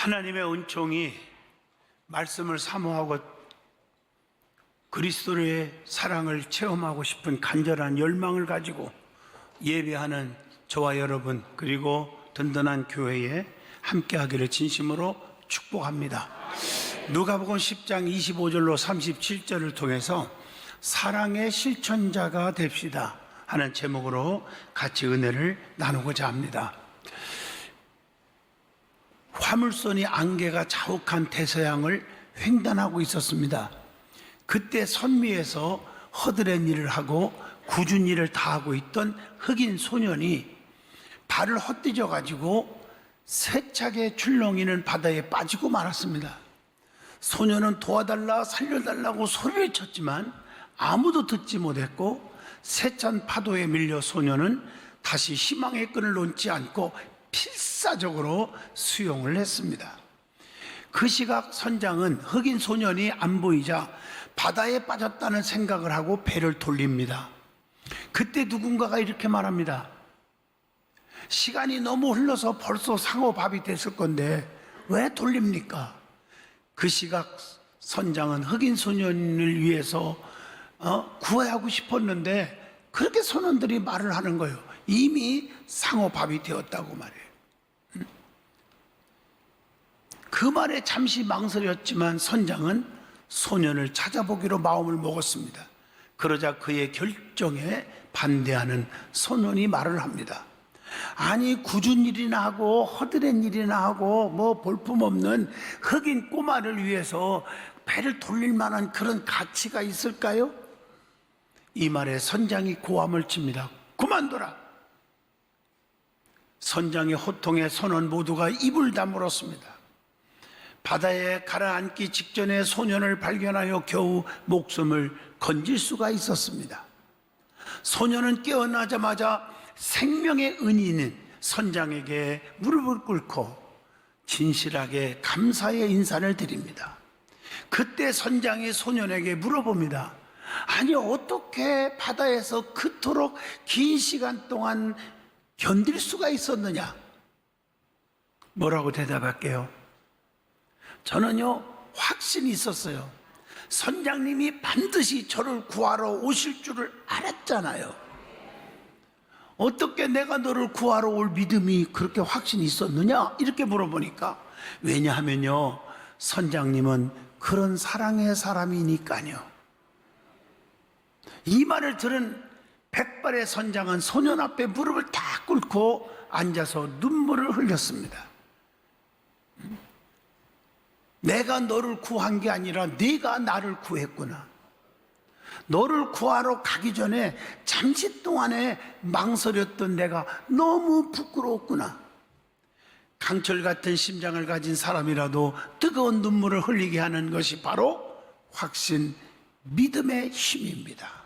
하나님의 은총이 말씀을 사모하고 그리스도의 사랑을 체험하고 싶은 간절한 열망을 가지고 예배하는 저와 여러분, 그리고 든든한 교회에 함께하기를 진심으로 축복합니다. 누가복음 10장 25절로 37절을 통해서 사랑의 실천자가 됩시다 하는 제목으로 같이 은혜를 나누고자 합니다. 화물선이 안개가 자욱한 대서양을 횡단하고 있었습니다. 그때 선 위에서 허드렛 일을 하고 굳은 일을 다하고 있던 흑인 소년이 발을 헛디뎌 가지고 세차게 출렁이는 바다에 빠지고 말았습니다. 소년은 도와달라 살려달라고 소리를 쳤지만 아무도 듣지 못했고 세찬 파도에 밀려 소년은 다시 희망의 끈을 놓지 않고 필사적으로 수용을 했습니다. 그 시각 선장은 흑인 소년이 안 보이자 바다에 빠졌다는 생각을 하고 배를 돌립니다. 그때 누군가가 이렇게 말합니다. 시간이 너무 흘러서 벌써 상어밥이 됐을 건데 왜 돌립니까? 그 시각 선장은 흑인 소년을 위해서 구해하고 싶었는데 그렇게 선원들이 말을 하는 거예요. 이미 상어밥이 되었다고 말해요. 그 말에 잠시 망설였지만 선장은 소년을 찾아보기로 마음을 먹었습니다. 그러자 그의 결정에 반대하는 소년이 말을 합니다. 아니, 굳은 일이나 하고 허드렛 일이나 하고 뭐 볼품없는 흑인 꼬마를 위해서 배를 돌릴 만한 그런 가치가 있을까요? 이 말에 선장이 고함을 칩니다. 그만둬라! 선장의 호통에 선원 모두가 입을 다물었습니다. 바다에 가라앉기 직전에 소년을 발견하여 겨우 목숨을 건질 수가 있었습니다. 소년은 깨어나자마자 생명의 은인인 선장에게 무릎을 꿇고 진실하게 감사의 인사를 드립니다. 그때 선장이 소년에게 물어봅니다. 아니, 어떻게 바다에서 그토록 긴 시간 동안 견딜 수가 있었느냐? 뭐라고 대답할게요? 저는요, 확신이 있었어요. 선장님이 반드시 저를 구하러 오실 줄을 알았잖아요. 어떻게 내가 너를 구하러 올 믿음이 그렇게 확신이 있었느냐? 이렇게 물어보니까, 왜냐하면요, 선장님은 그런 사랑의 사람이니까요. 이 말을 들은 백발의 선장은 소년 앞에 무릎을 딱 꿇고 앉아서 눈물을 흘렸습니다. 내가 너를 구한 게 아니라 네가 나를 구했구나. 너를 구하러 가기 전에 잠시 동안에 망설였던 내가 너무 부끄러웠구나. 강철 같은 심장을 가진 사람이라도 뜨거운 눈물을 흘리게 하는 것이 바로 확신, 믿음의 힘입니다.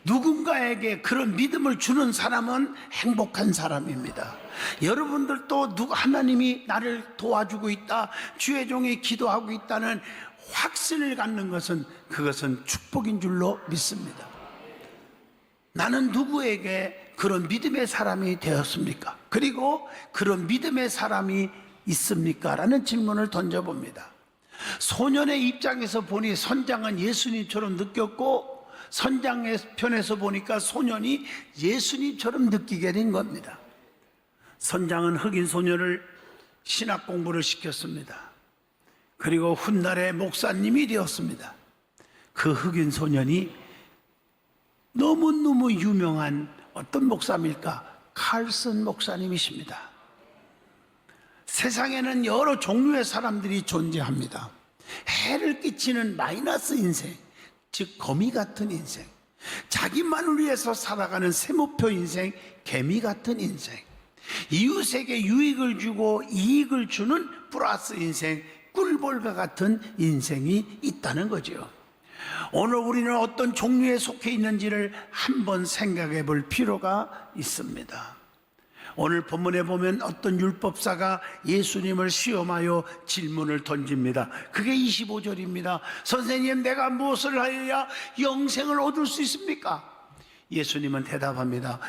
누군가에게 그런 믿음을 주는 사람은 행복한 사람입니다. 여러분들도 하나님이 나를 도와주고 있다, 주의 종이 기도하고 있다는 확신을 갖는 것은 그것은 축복인 줄로 믿습니다. 나는 누구에게 그런 믿음의 사람이 되었습니까? 그리고 그런 믿음의 사람이 있습니까? 라는 질문을 던져봅니다. 소년의 입장에서 보니 선장은 예수님처럼 느꼈고, 선장의 편에서 보니까 소년이 예수님처럼 느끼게 된 겁니다. 선장은 흑인 소년을 신학 공부를 시켰습니다. 그리고 훗날에 목사님이 되었습니다. 그 흑인 소년이 너무너무 유명한 어떤 목사입니까? 칼슨 목사님이십니다. 세상에는 여러 종류의 사람들이 존재합니다. 해를 끼치는 마이너스 인생, 즉 거미 같은 인생, 자기만을 위해서 살아가는 세모표 인생, 개미 같은 인생, 이웃에게 유익을 주고 이익을 주는 플러스 인생, 꿀벌과 같은 인생이 있다는 거죠. 오늘 우리는 어떤 종류에 속해 있는지를 한번 생각해 볼 필요가 있습니다. 오늘 본문에 보면 어떤 율법사가 예수님을 시험하여 질문을 던집니다. 그게 25절입니다. 선생님, 내가 무엇을 하여야 영생을 얻을 수 있습니까? 예수님은 대답합니다.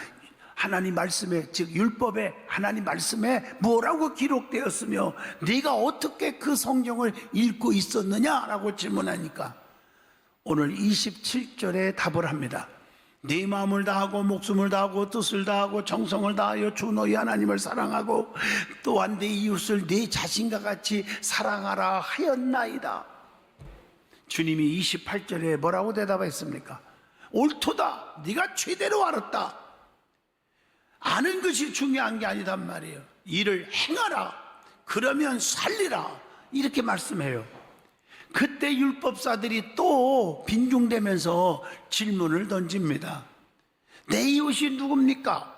하나님 말씀에, 즉 율법에, 하나님 말씀에 뭐라고 기록되었으며 네가 어떻게 그 성경을 읽고 있었느냐라고 질문하니까 오늘 27절에 답을 합니다. 네 마음을 다하고 목숨을 다하고 뜻을 다하고 정성을 다하여 주 너희 하나님을 사랑하고 또한 네 이웃을 네 자신과 같이 사랑하라 하였나이다. 주님이 28절에 뭐라고 대답했습니까? 옳도다. 네가 최대로 알았다. 아는 것이 중요한 게 아니단 말이에요. 이를 행하라. 그러면 살리라. 이렇게 말씀해요. 그때 율법사들이 또 빈중대면서 질문을 던집니다. 내 이웃이 누굽니까?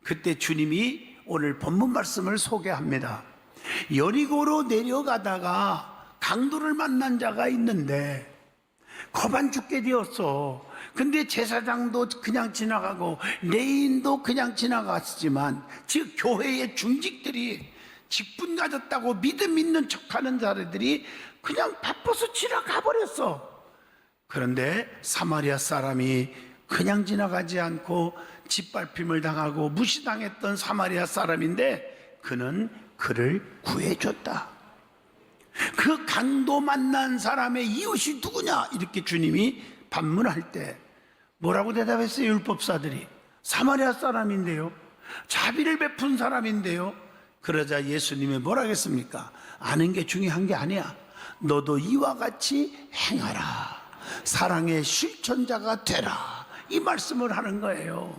그때 주님이 오늘 본문 말씀을 소개합니다. 여리고로 내려가다가 강도를 만난 자가 있는데 거반 죽게 되었어. 근데 제사장도 그냥 지나가고 레인도 그냥 지나갔지만, 즉 교회의 중직들이 직분 가졌다고 믿음 있는 척하는 자들이 그냥 바빠서 지나가 버렸어. 그런데 사마리아 사람이 그냥 지나가지 않고 짓밟힘을 당하고 무시당했던 사마리아 사람인데 그는 그를 구해줬다. 그 강도 만난 사람의 이웃이 누구냐? 이렇게 주님이 반문할 때 뭐라고 대답했어요? 율법사들이 사마리아 사람인데요, 자비를 베푼 사람인데요. 그러자 예수님이 뭐라 하겠습니까? 아는 게 중요한 게 아니야. 너도 이와 같이 행하라. 사랑의 실천자가 되라. 이 말씀을 하는 거예요.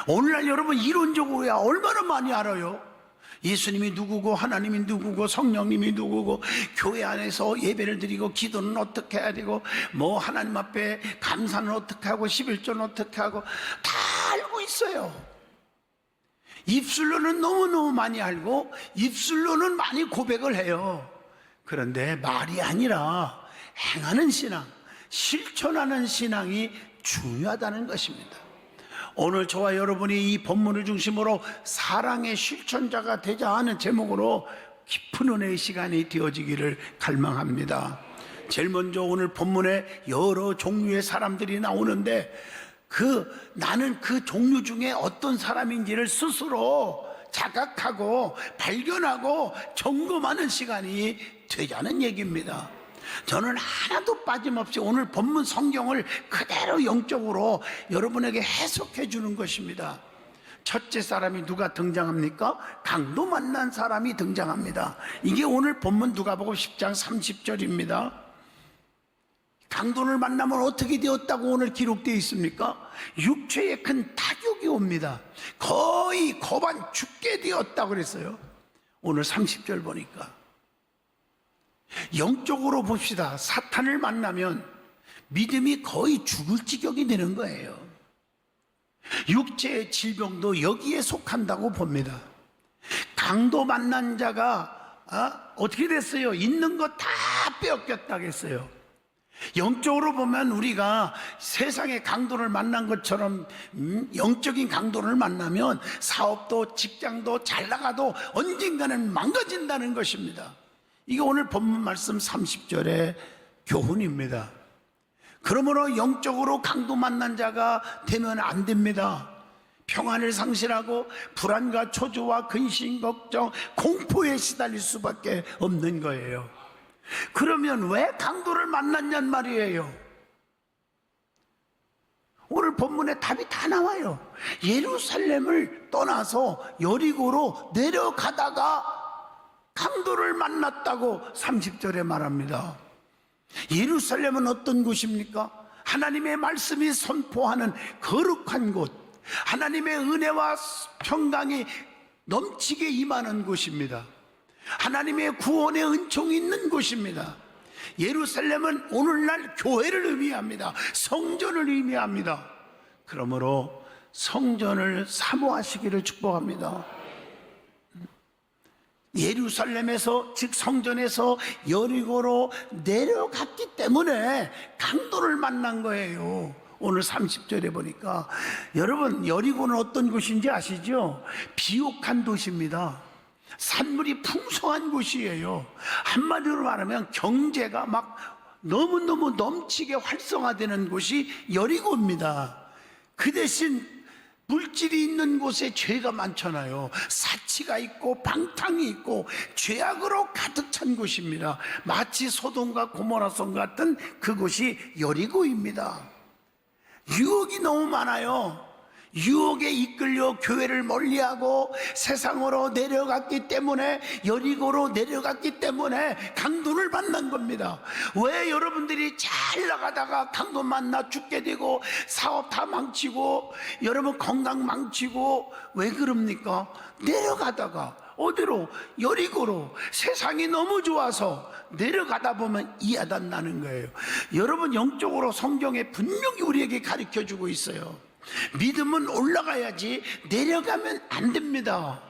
오늘날 여러분 이론적으로야 얼마나 많이 알아요. 예수님이 누구고 하나님이 누구고 성령님이 누구고 교회 안에서 예배를 드리고 기도는 어떻게 해야 되고 뭐 하나님 앞에 감사는 어떻게 하고 11조는 어떻게 하고 다 알고 있어요. 입술로는 너무너무 많이 알고 입술로는 많이 고백을 해요. 그런데 말이 아니라 행하는 신앙, 실천하는 신앙이 중요하다는 것입니다. 오늘 저와 여러분이 이 본문을 중심으로 사랑의 실천자가 되자 하는 제목으로 깊은 은혜의 시간이 되어지기를 갈망합니다. 제일 먼저 오늘 본문에 여러 종류의 사람들이 나오는데 나는 그 종류 중에 어떤 사람인지를 스스로 자각하고 발견하고 점검하는 시간이 되자는 얘기입니다. 저는 하나도 빠짐없이 오늘 본문 성경을 그대로 영적으로 여러분에게 해석해 주는 것입니다. 첫째 사람이 누가 등장합니까? 강도 만난 사람이 등장합니다. 이게 오늘 본문 누가복음 10장 30절입니다. 강도를 만나면 어떻게 되었다고 오늘 기록되어 있습니까? 육체에 큰 타격이 옵니다. 거의 거반 죽게 되었다고 그랬어요. 오늘 30절 보니까 영적으로 봅시다. 사탄을 만나면 믿음이 거의 죽을 지경이 되는 거예요. 육체의 질병도 여기에 속한다고 봅니다. 강도 만난 자가 어떻게 됐어요? 있는 거 다 빼앗겼다고 했어요. 영적으로 보면 우리가 세상의 강도를 만난 것처럼 영적인 강도를 만나면 사업도 직장도 잘 나가도 언젠가는 망가진다는 것입니다. 이게 오늘 본문 말씀 30절의 교훈입니다. 그러므로 영적으로 강도 만난 자가 되면 안 됩니다. 평안을 상실하고 불안과 초조와 근심, 걱정, 공포에 시달릴 수밖에 없는 거예요. 그러면 왜 강도를 만났냔 말이에요. 오늘 본문에 답이 다 나와요. 예루살렘을 떠나서 여리고로 내려가다가 강도를 만났다고 30절에 말합니다. 예루살렘은 어떤 곳입니까? 하나님의 말씀이 선포하는 거룩한 곳, 하나님의 은혜와 평강이 넘치게 임하는 곳입니다. 하나님의 구원의 은총이 있는 곳입니다. 예루살렘은 오늘날 교회를 의미합니다. 성전을 의미합니다. 그러므로 성전을 사모하시기를 축복합니다. 예루살렘에서, 즉 성전에서 여리고로 내려갔기 때문에 강도를 만난 거예요. 오늘 30절에 보니까 여러분, 여리고는 어떤 곳인지 아시죠? 비옥한 도시입니다. 산물이 풍성한 곳이에요. 한마디로 말하면 경제가 막 너무너무 넘치게 활성화되는 곳이 여리고입니다. 그 대신 물질이 있는 곳에 죄가 많잖아요. 사치가 있고 방탕이 있고 죄악으로 가득 찬 곳입니다. 마치 소돔과 고모라 성 같은 그곳이 여리고입니다. 유혹이 너무 많아요. 유혹에 이끌려 교회를 멀리하고 세상으로 내려갔기 때문에, 여리고로 내려갔기 때문에 강도를 만난 겁니다. 왜 여러분들이 잘 나가다가 강도 만나 죽게 되고 사업 다 망치고 여러분 건강 망치고 왜 그럽니까? 내려가다가 어디로? 여리고로. 세상이 너무 좋아서 내려가다 보면 이하단 나는 거예요. 여러분, 영적으로 성경에 분명히 우리에게 가르쳐 주고 있어요. 믿음은 올라가야지 내려가면 안 됩니다.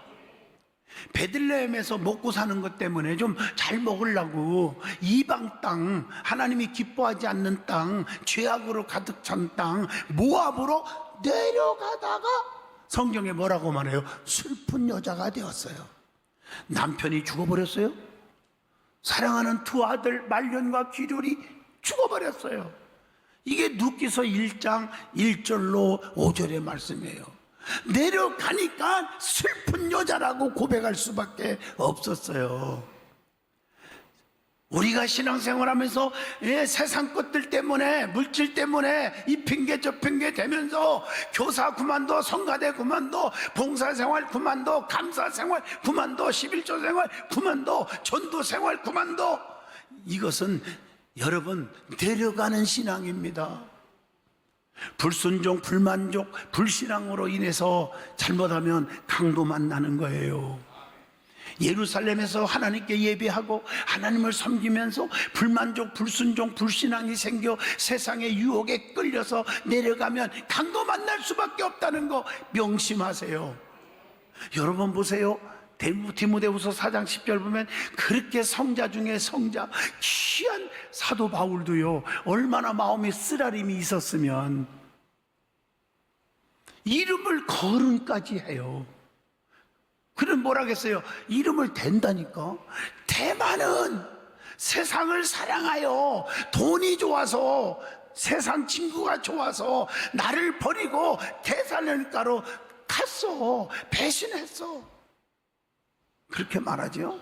베들레헴에서 먹고 사는 것 때문에 좀 잘 먹으려고 이방 땅, 하나님이 기뻐하지 않는 땅, 죄악으로 가득 찬 땅 모압으로 내려가다가 성경에 뭐라고 말해요? 슬픈 여자가 되었어요. 남편이 죽어버렸어요. 사랑하는 두 아들 말년과 기률이 죽어버렸어요. 이게 누가서 1장 1절로 5절의 말씀이에요. 내려가니까 슬픈 여자라고 고백할 수밖에 없었어요. 우리가 신앙생활하면서 세상 것들 때문에, 물질 때문에 이 핑계 저 핑계 대면서 교사 그만둬, 성가대 그만둬, 봉사생활 그만둬, 감사생활 그만둬, 11조 생활 그만둬, 전도생활 그만둬. 이것은 여러분, 내려가는 신앙입니다. 불순종, 불만족, 불신앙으로 인해서 잘못하면 강도 만나는 거예요. 예루살렘에서 하나님께 예배하고 하나님을 섬기면서 불만족, 불순종, 불신앙이 생겨 세상의 유혹에 끌려서 내려가면 강도 만날 수밖에 없다는 거 명심하세요. 여러분 보세요. 디모데후서 4장 10절 보면 그렇게 성자 중에 성자, 귀한 사도 바울도요, 얼마나 마음에 쓰라림이 있었으면 이름을 거론까지 해요. 그럼 뭐라겠어요? 이름을 댄다니까. 대만은 세상을 사랑하여 돈이 좋아서, 세상 친구가 좋아서 나를 버리고 데살로니가로 갔어. 배신했어. 그렇게 말하죠.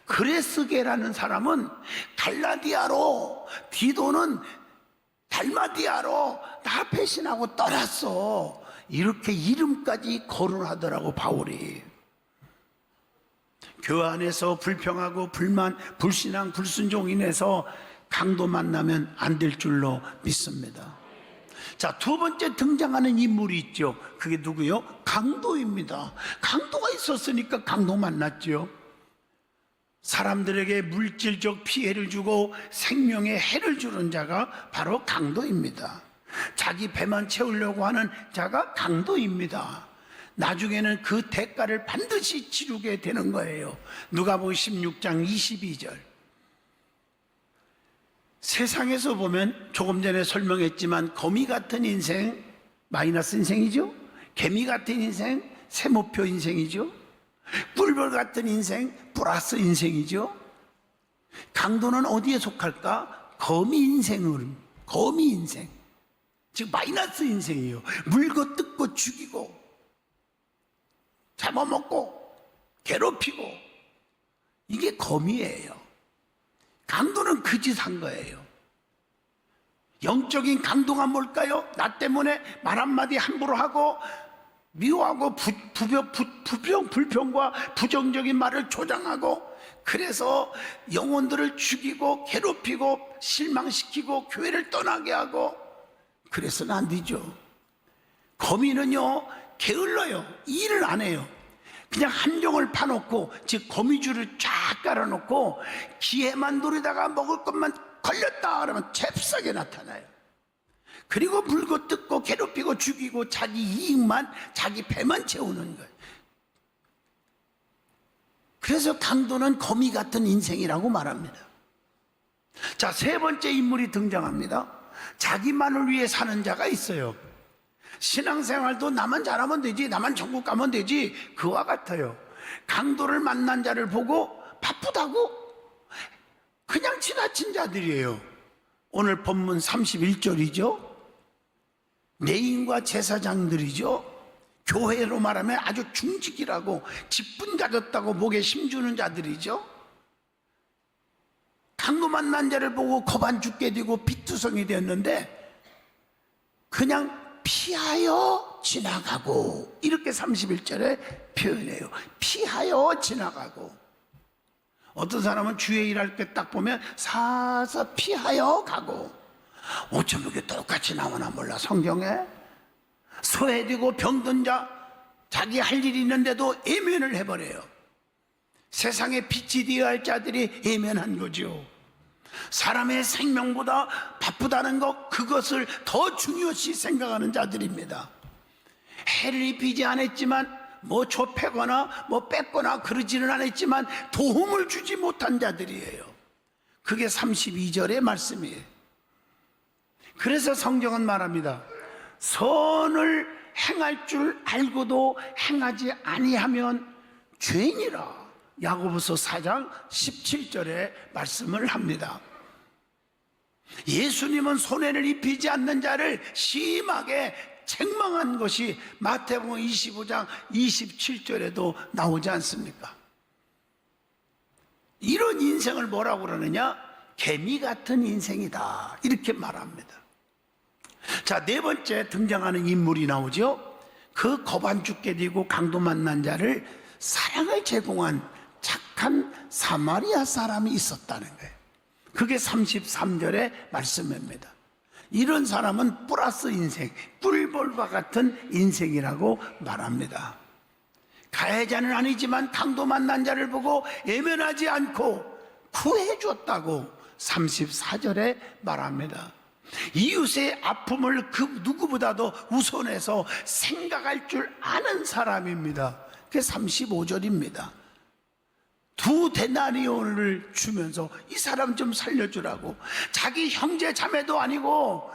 그레스게라는 사람은 갈라디아로, 디도는 달마디아로 다 배신하고 떠났어. 이렇게 이름까지 거론하더라고 바울이. 교회 안에서 불평하고 불만, 불신앙, 불순종 인해서 강도 만나면 안 될 줄로 믿습니다. 자, 두 번째 등장하는 인물이 있죠. 그게 누구요? 강도입니다. 강도가 있었으니까 강도 만났죠. 사람들에게 물질적 피해를 주고 생명에 해를 주는 자가 바로 강도입니다. 자기 배만 채우려고 하는 자가 강도입니다. 나중에는 그 대가를 반드시 치르게 되는 거예요. 누가복음 16장 22절. 세상에서 보면 조금 전에 설명했지만 거미 같은 인생, 마이너스 인생이죠. 개미 같은 인생, 세모표 인생이죠. 꿀벌 같은 인생, 플러스 인생이죠. 강도는 어디에 속할까? 거미 인생을, 거미 인생, 즉 마이너스 인생이에요. 물고 뜯고 죽이고 잡아먹고 괴롭히고, 이게 거미예요. 강도는 그 짓 한 거예요. 영적인 강도가 뭘까요? 나 때문에 말 한마디 함부로 하고 미워하고 불평과 부정적인 말을 조장하고, 그래서 영혼들을 죽이고 괴롭히고 실망시키고 교회를 떠나게 하고, 그래서는 안 되죠. 거미는요, 게을러요. 일을 안 해요. 그냥 함정을 파놓고, 즉 거미줄을 쫙 깔아놓고 기회만 노리다가 먹을 것만 걸렸다 그러면 잽싸게 나타나요. 그리고 물고 뜯고 괴롭히고 죽이고 자기 이익만, 자기 배만 채우는 거예요. 그래서 강도는 거미 같은 인생이라고 말합니다. 자, 세 번째 인물이 등장합니다. 자기만을 위해 사는 자가 있어요. 신앙생활도 나만 잘하면 되지, 나만 천국 가면 되지, 그와 같아요. 강도를 만난 자를 보고 바쁘다고 그냥 지나친 자들이에요. 오늘 본문 31절이죠. 레인과 제사장들이죠. 교회로 말하면 아주 중직이라고 직분 가졌다고 목에 힘주는 자들이죠. 강도 만난 자를 보고 겁 안 죽게 되고 비투성이 되었는데 그냥 피하여 지나가고, 이렇게 31절에 표현해요. 피하여 지나가고. 어떤 사람은 주의 일할 때 딱 보면 사서 피하여 가고, 어쩜 이렇게 똑같이 나오나 몰라. 성경에 소외되고 병든 자, 자기 할 일이 있는데도 예면을 해버려요. 세상에 빛이 되어야 할 자들이 예면한 거죠. 사람의 생명보다 바쁘다는 것, 그것을 더 중요시 생각하는 자들입니다. 해를 입히지 않았지만 뭐 좁히거나 뭐 뺏거나 그러지는 않았지만 도움을 주지 못한 자들이에요. 그게 32절의 말씀이에요. 그래서 성경은 말합니다. 선을 행할 줄 알고도 행하지 아니하면 죄인이라. 야고보서 4장 17절에 말씀을 합니다. 예수님은 손해를 입히지 않는 자를 심하게 책망한 것이 마태복음 25장 27절에도 나오지 않습니까? 이런 인생을 뭐라고 그러느냐? 개미 같은 인생이다, 이렇게 말합니다. 자, 네 번째 등장하는 인물이 나오죠. 그 겁 안 죽게 되고 강도 만난 자를 사랑을 제공한 착한 사마리아 사람이 있었다는 거예요. 그게 33절의 말씀입니다. 이런 사람은 플러스 인생, 꿀벌과 같은 인생이라고 말합니다. 가해자는 아니지만 강도 만난 자를 보고 예면하지 않고 구해줬다고 34절에 말합니다. 이웃의 아픔을 그 누구보다도 우선해서 생각할 줄 아는 사람입니다. 그게 35절입니다. 2데나리온을 주면서 이 사람 좀 살려주라고. 자기 형제 자매도 아니고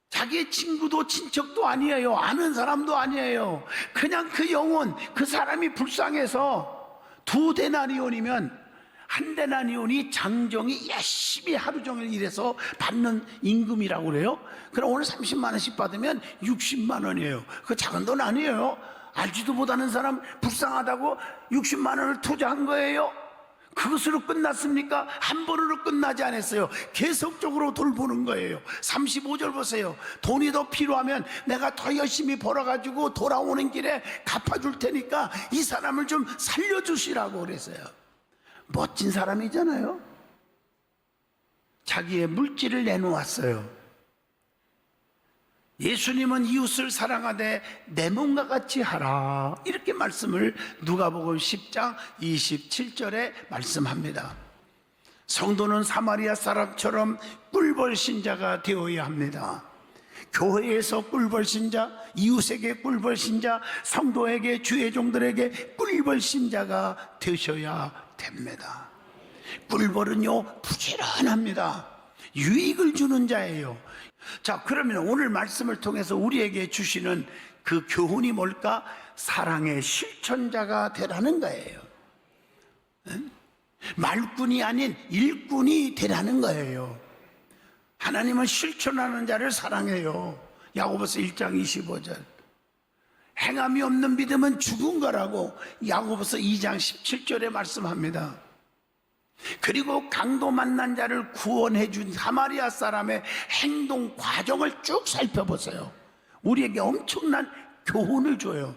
자기의 친구도 친척도 아니에요. 아는 사람도 아니에요. 그냥 그 영혼, 그 사람이 불쌍해서 2데나리온이면 1데나리온이 장정이 열심히 하루 종일 일해서 받는 임금이라고 그래요. 그럼 오늘 30만 원씩 받으면 60만 원이에요. 그 작은 돈 아니에요. 알지도 못하는 사람 불쌍하다고 60만 원을 투자한 거예요. 그것으로 끝났습니까? 한 번으로 끝나지 않았어요. 계속적으로 돌보는 거예요. 35절 보세요. 돈이 더 필요하면 내가 더 열심히 벌어가지고 돌아오는 길에 갚아줄 테니까 이 사람을 좀 살려주시라고 그랬어요. 멋진 사람이잖아요. 자기의 물질을 내놓았어요. 예수님은 이웃을 사랑하되 내 몸과 같이 하라, 이렇게 말씀을 누가복음 10장 27절에 말씀합니다. 성도는 사마리아 사람처럼 꿀벌 신자가 되어야 합니다. 교회에서 꿀벌 신자, 이웃에게 꿀벌 신자, 성도에게, 주의 종들에게 꿀벌 신자가 되셔야 됩니다. 꿀벌은요 부지런합니다. 유익을 주는 자예요. 자, 그러면 오늘 말씀을 통해서 우리에게 주시는 그 교훈이 뭘까? 사랑의 실천자가 되라는 거예요. 말꾼이 아닌 일꾼이 되라는 거예요. 하나님은 실천하는 자를 사랑해요. 야고보서 1장 25절. 행함이 없는 믿음은 죽은 거라고 야고보서 2장 17절에 말씀합니다. 그리고 강도 만난 자를 구원해 준 사마리아 사람의 행동 과정을 쭉 살펴보세요. 우리에게 엄청난 교훈을 줘요.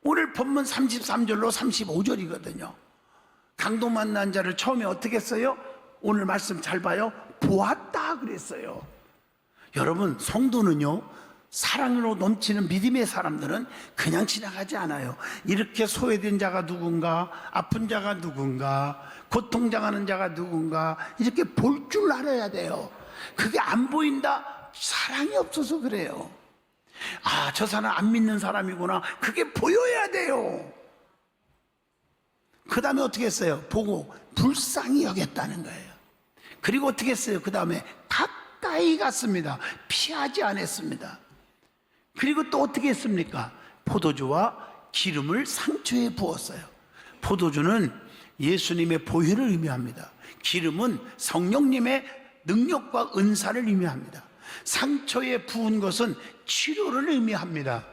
오늘 본문 33절로 35절이거든요. 강도 만난 자를 처음에 어떻게 했어요? 오늘 말씀 잘 봐요. 보았다 그랬어요. 여러분, 성도는요, 사랑으로 넘치는 믿음의 사람들은 그냥 지나가지 않아요. 이렇게 소외된 자가 누군가, 아픈 자가 누군가, 고통당하는 자가 누군가, 이렇게 볼 줄 알아야 돼요. 그게 안 보인다? 사랑이 없어서 그래요. 아, 저 사람 안 믿는 사람이구나. 그게 보여야 돼요. 그 다음에 어떻게 했어요? 보고 불쌍히 여겼다는 거예요. 그리고 어떻게 했어요? 그 다음에 가까이 갔습니다. 피하지 않았습니다. 그리고 또 어떻게 했습니까? 포도주와 기름을 상처에 부었어요. 포도주는 예수님의 보혈을 의미합니다. 기름은 성령님의 능력과 은사를 의미합니다. 상처에 부은 것은 치료를 의미합니다.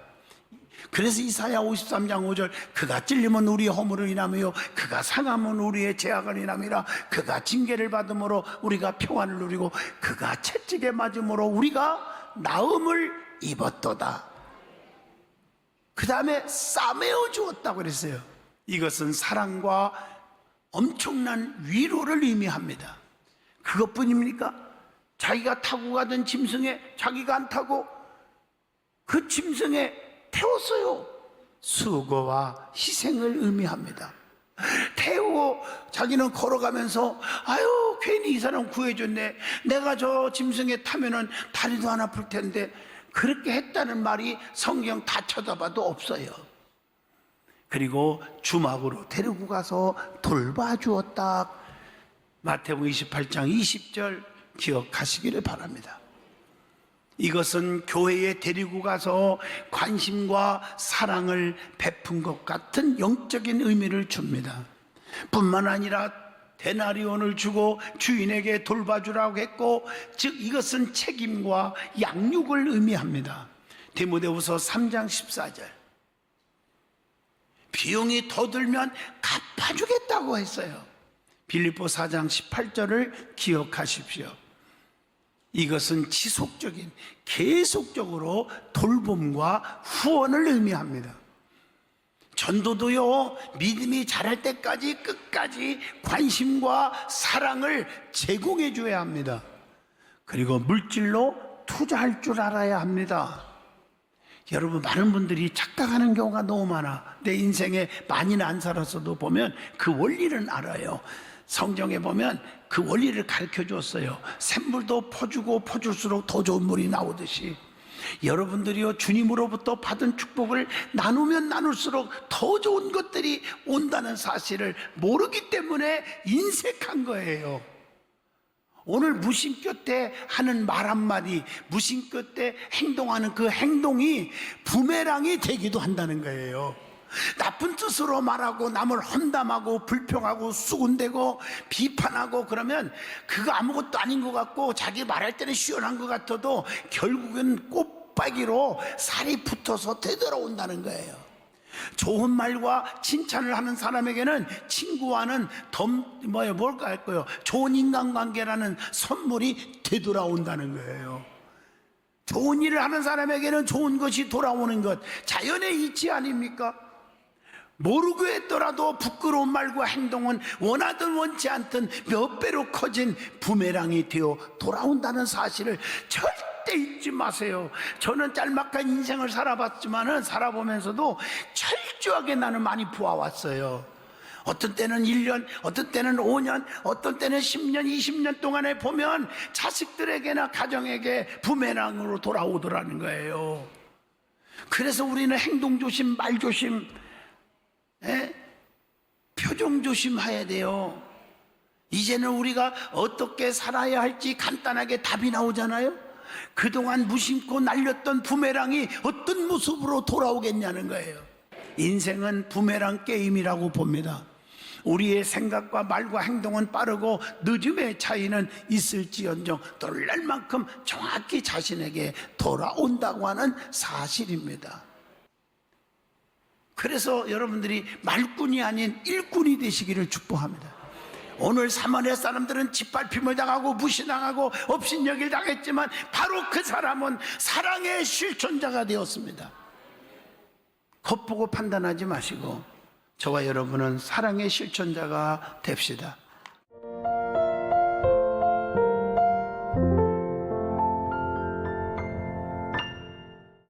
그래서 이사야 53장 5절 그가 찔림은 우리의 허물을 인하며 그가 상함은 우리의 죄악을 인함이라. 그가 징계를 받음으로 우리가 평안을 누리고 그가 채찍에 맞음으로 우리가 나음을 입었도다. 그 다음에 싸매어 주었다고 그랬어요. 이것은 사랑과 엄청난 위로를 의미합니다. 그것뿐입니까? 자기가 타고 가던 짐승에 자기가 안 타고 그 짐승에 태웠어요. 수고와 희생을 의미합니다. 태우고 자기는 걸어가면서 아유 괜히 이 사람 구해줬네, 내가 저 짐승에 타면은 다리도 안 아플 텐데, 그렇게 했다는 말이 성경 다 쳐다봐도 없어요. 그리고 주막으로 데리고 가서 돌봐주었다. 마태복음 28장 20절 기억하시기를 바랍니다. 이것은 교회에 데리고 가서 관심과 사랑을 베푼 것 같은 영적인 의미를 줍니다. 뿐만 아니라 데나리온을 주고 주인에게 돌봐주라고 했고, 즉 이것은 책임과 양육을 의미합니다. 디모데후서 3장 14절 비용이 더 들면 갚아주겠다고 했어요. 빌립보 4장 18절을 기억하십시오. 이것은 지속적인, 계속적으로 돌봄과 후원을 의미합니다. 전도도요, 믿음이 자랄 때까지 끝까지 관심과 사랑을 제공해 줘야 합니다. 그리고 물질로 투자할 줄 알아야 합니다. 여러분, 많은 분들이 착각하는 경우가 너무 많아. 내 인생에 많이는 안 살았어도 보면 그 원리는 알아요. 성경에 보면 그 원리를 가르쳐 줬어요. 샘물도 퍼주고 퍼줄수록 더 좋은 물이 나오듯이, 여러분들이요 주님으로부터 받은 축복을 나누면 나눌수록 더 좋은 것들이 온다는 사실을 모르기 때문에 인색한 거예요. 오늘 무심결 때 하는 말 한마디, 무심결 때 행동하는 그 행동이 부메랑이 되기도 한다는 거예요. 나쁜 뜻으로 말하고 남을 험담하고 불평하고 수군대고 비판하고 그러면 그거 아무것도 아닌 것 같고 자기 말할 때는 시원한 것 같아도 결국은 꽃박이로 살이 붙어서 되돌아온다는 거예요. 좋은 말과 칭찬을 하는 사람에게는 친구와는 뭘까 할 거예요. 좋은 인간관계라는 선물이 되돌아온다는 거예요. 좋은 일을 하는 사람에게는 좋은 것이 돌아오는 것, 자연의 이치 아닙니까? 모르고 했더라도 부끄러운 말과 행동은 원하든 원치 않든 몇 배로 커진 부메랑이 되어 돌아온다는 사실을 절대 잊지 마세요. 저는 짤막한 인생을 살아보면서도 철저하게 나는 많이 보아왔어요. 어떤 때는 1년, 어떤 때는 5년, 어떤 때는 10년, 20년 동안에 보면 자식들에게나 가정에게 부메랑으로 돌아오더라는 거예요. 그래서 우리는 행동 조심, 말 조심, 표정 조심해야 돼요. 이제는 우리가 어떻게 살아야 할지 간단하게 답이 나오잖아요. 그동안 무심코 날렸던 부메랑이 어떤 모습으로 돌아오겠냐는 거예요. 인생은 부메랑 게임이라고 봅니다. 우리의 생각과 말과 행동은 빠르고 늦음의 차이는 있을지언정 놀랄 만큼 정확히 자신에게 돌아온다고 하는 사실입니다. 그래서 여러분들이 말꾼이 아닌 일꾼이 되시기를 축복합니다. 오늘 사마리아 사람들은 짓밟힘을 당하고 무시당하고 업신여길 당했지만 바로 그 사람은 사랑의 실천자가 되었습니다. 겉보고 판단하지 마시고 저와 여러분은 사랑의 실천자가 됩시다.